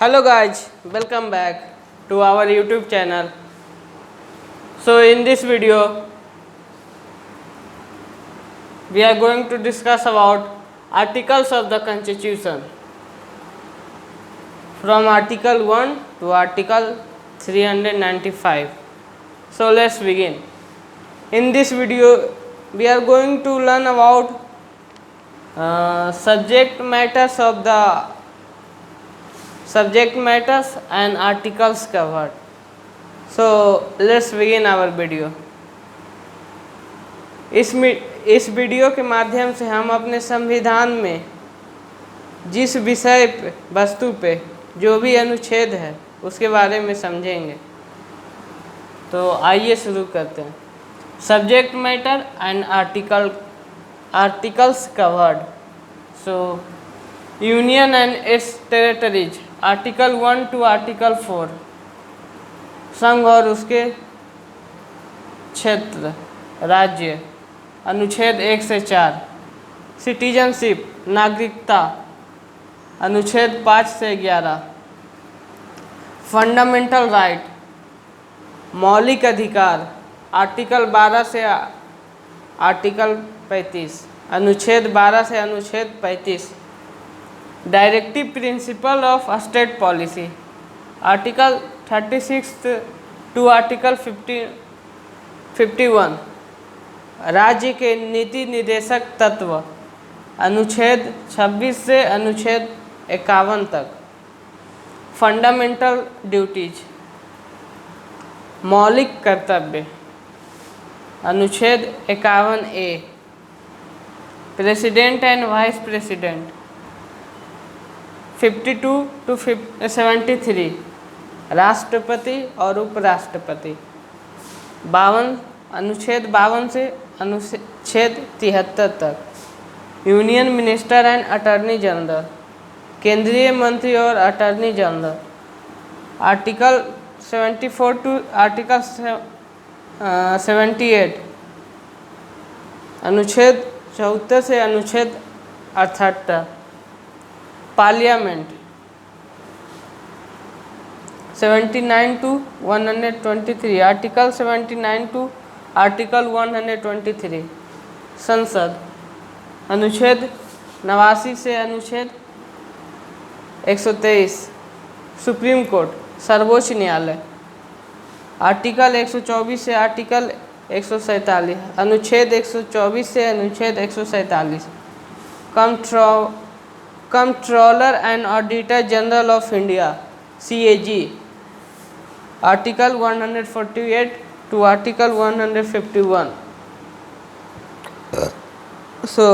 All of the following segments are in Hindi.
Hello guys, welcome back to our YouTube channel. So in this video we are going to discuss about articles of the Constitution from Article 1 to Article 395. So let's begin. In this video we are going to learn about subject matters and articles covered. So let's begin our video. इस वीडियो के माध्यम से हम अपने संविधान में जिस विषय पे वस्तु पे जो भी अनुच्छेद है उसके बारे में समझेंगे। तो आइए शुरू करते हैं। Subject matter and articles covered. So union and its territories, article 1 to article 4, संघ और उसके क्षेत्र राज्य, अनुच्छेद 1 से 4, सिटीजनशिप नागरिकता, अनुच्छेद 5 से 11, फंडामेंटल राइट मौलिक अधिकार, आर्टिकल 12 से आर्टिकल 35, अनुच्छेद 12 से अनुच्छेद 35, directive principle of state policy, article 36 to article 51, राज्य के नीति निर्देशक तत्व, अनुच्छेद 26 से अनुच्छेद 51 तक, फंडामेंटल ड्यूटीज मौलिक कर्तव्य, अनुच्छेद 51A, president and vice president, 52 to 73, राष्ट्रपति और उपराष्ट्रपति, 52 अनुच्छेद 52 से अनुच्छेद 73 तक, union minister and attorney general, केंद्रीय मंत्री और attorney general, article 74 to article 78, अनुच्छेद 74 से अनुच्छेद 78, parliament, 79 to 123, article 79 to article 123, संसद, अनुच्छेद 89 से अनुच्छेद 123, सुप्रीम कोर्ट सर्वोच्च न्यायालय, आर्टिकल 124 से आर्टिकल 147, अनुच्छेद 124 से अनुच्छेद 147, controller and auditor general of India CAG, article 148 to article 151. So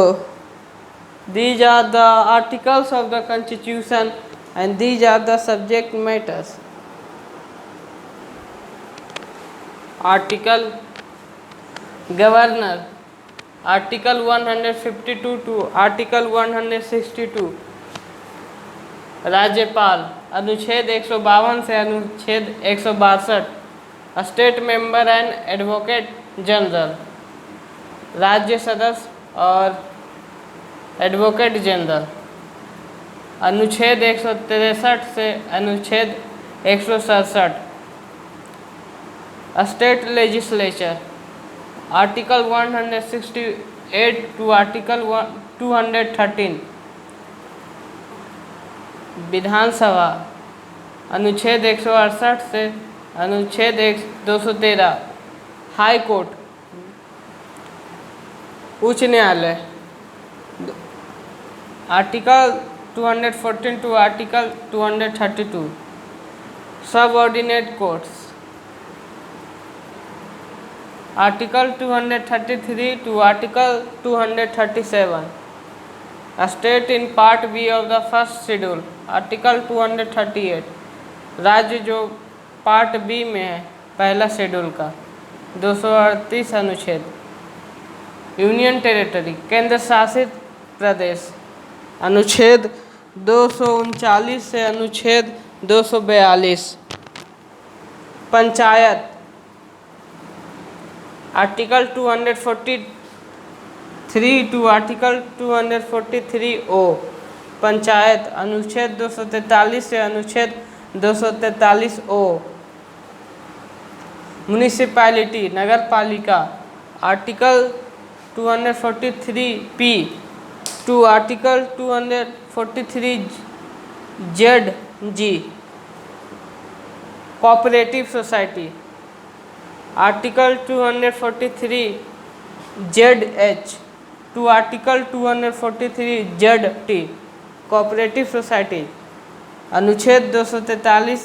these are the articles of the Constitution and these are the subject matters. Article Governor, article 152 to article 162, राज्यपाल, अनुच्छेद 152 से अनुच्छेद 162, state member and advocate general, राज्य सदस्य और एडवोकेट जनरल, अनुच्छेद 163 से अनुच्छेद 167, state legislature, article 168 to article 213, विधानसभा, अनुच्छेद 168 से अनुच्छेद 213, हाई कोर्ट, उच्च न्यायालय, article 214 to article 232, subordinate courts, article 233 to article 237, state in part B of the first schedule, article 238, राज्य जो पार्ट बी में है पहला शेड्यूल का, 238 अनुच्छेद, यूनियन टेरिटरी केंद्र शासित प्रदेश, अनुच्छेद 239 से अनुच्छेद 242, panchayat, article 243 to article 243O, panchayat अनुच्छेद 243 से अनुच्छेद 243 ओ। म्युनिसिपैलिटी नगर पालिका article 243 P to article 243 Z G. Cooperative society article 243 Z H to article 243 Z T. Cooperative society अनुच्छेद 243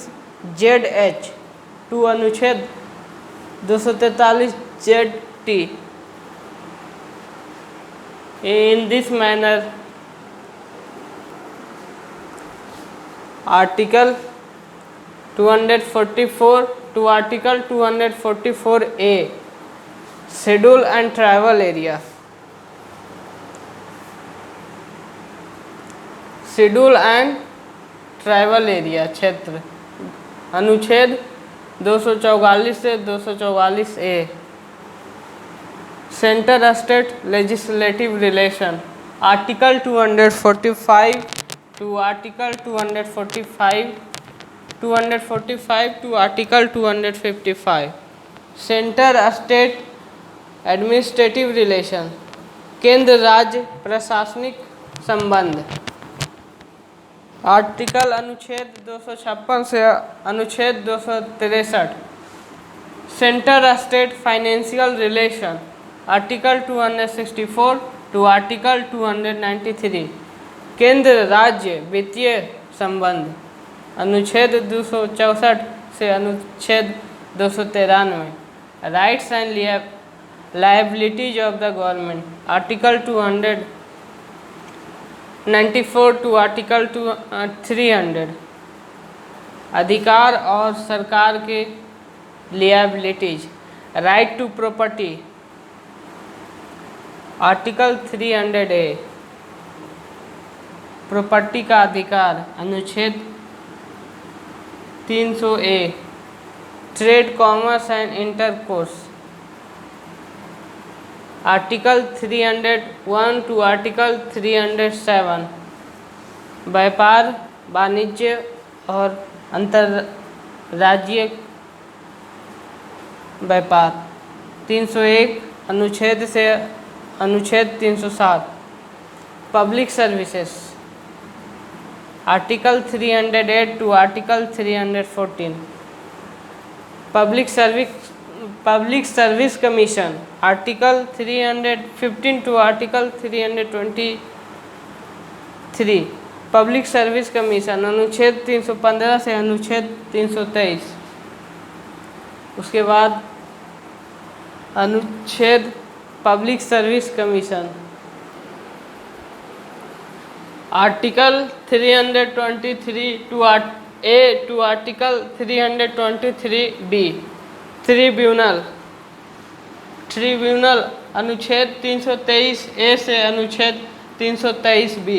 जेड एच टू अनुच्छेद 243 Z T. In this manner, Article 244 to Article 244A Schedule and Travel Area। Schedule and travel area क्षेत्र अनुच्छेद 244 से 244 ए। Centre state legislative relation article 245 to article 245 to article 255। Centre state administrative relation केंद्र राज्य प्रशासनिक संबंध आर्टिकल अनुच्छेद 256 से अनुच्छेद 263। Centre state financial relation article 264 to article 293। केंद्र राज्य वित्तीय संबंध अनुच्छेद 264 से अनुच्छेद 293। Rights and liabilities of the government article 294 to article 300। अधिकार और सरकार के liabilities right to property article 300A। Property का अधिकार अनुच्छेद 300A। Trade commerce and intercourse article 301 to article 307। व्यापार वाणिज्य और अंतर्राज्यीय व्यापार 301 अनुच्छेद से अनुच्छेद 307। Public services article 308 to article 314। Public service commission article 315 to article 323। Public service commission अनुच्छेद 315 से अनुच्छेद 323। उसके बाद अनुच्छेद public service commission article 323 to article 323B। Tribunal अनुच्छेद 323A से अनुच्छेद 323B।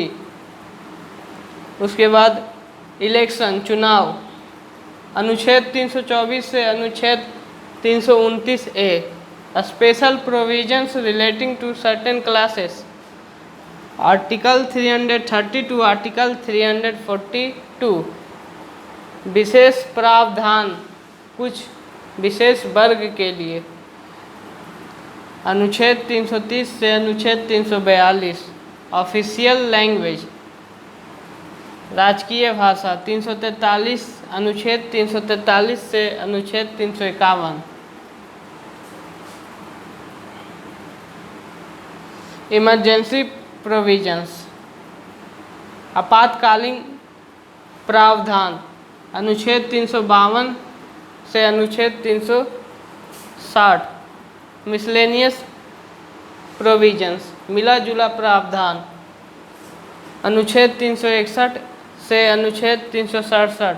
उसके बाद इलेक्शन चुनाव अनुच्छेद 324 से अनुच्छेद 329A। Special provisions relating to certain classes article 330 to article 342। विशेष प्रावधान कुछ विशेष वर्ग के लिए अनुच्छेद 330 से अनुच्छेद 342। ऑफिशियल लैंग्वेज राजकीय भाषा 343 अनुच्छेद 343 से अनुच्छेद 351। इमरजेंसी प्रोविजंस आपातकालीन प्रावधान अनुच्छेद 352 से अनुच्छेद 360। मिसलेनियस प्रोविजंस मिला जुला प्रावधान अनुच्छेद 361 से अनुच्छेद 367।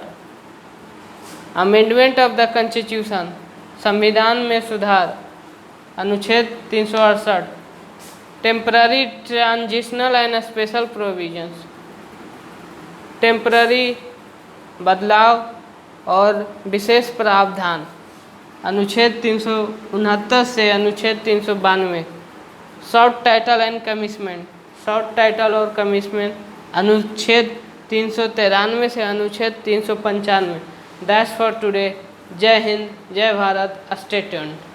अमेंडमेंट ऑफ द कॉन्स्टिट्यूशन संविधान में सुधार अनुच्छेद 368। Temporary transitional and special provisions temporary बदलाव और विशेष प्रावधान अनुच्छेद 369 से अनुच्छेद 392। Short title and commitment short title और कमिटमेंट अनुच्छेद 393 से अनुच्छेद 395। That's for today. जय हिंद, जय भारत, स्टे ट्यून्ड।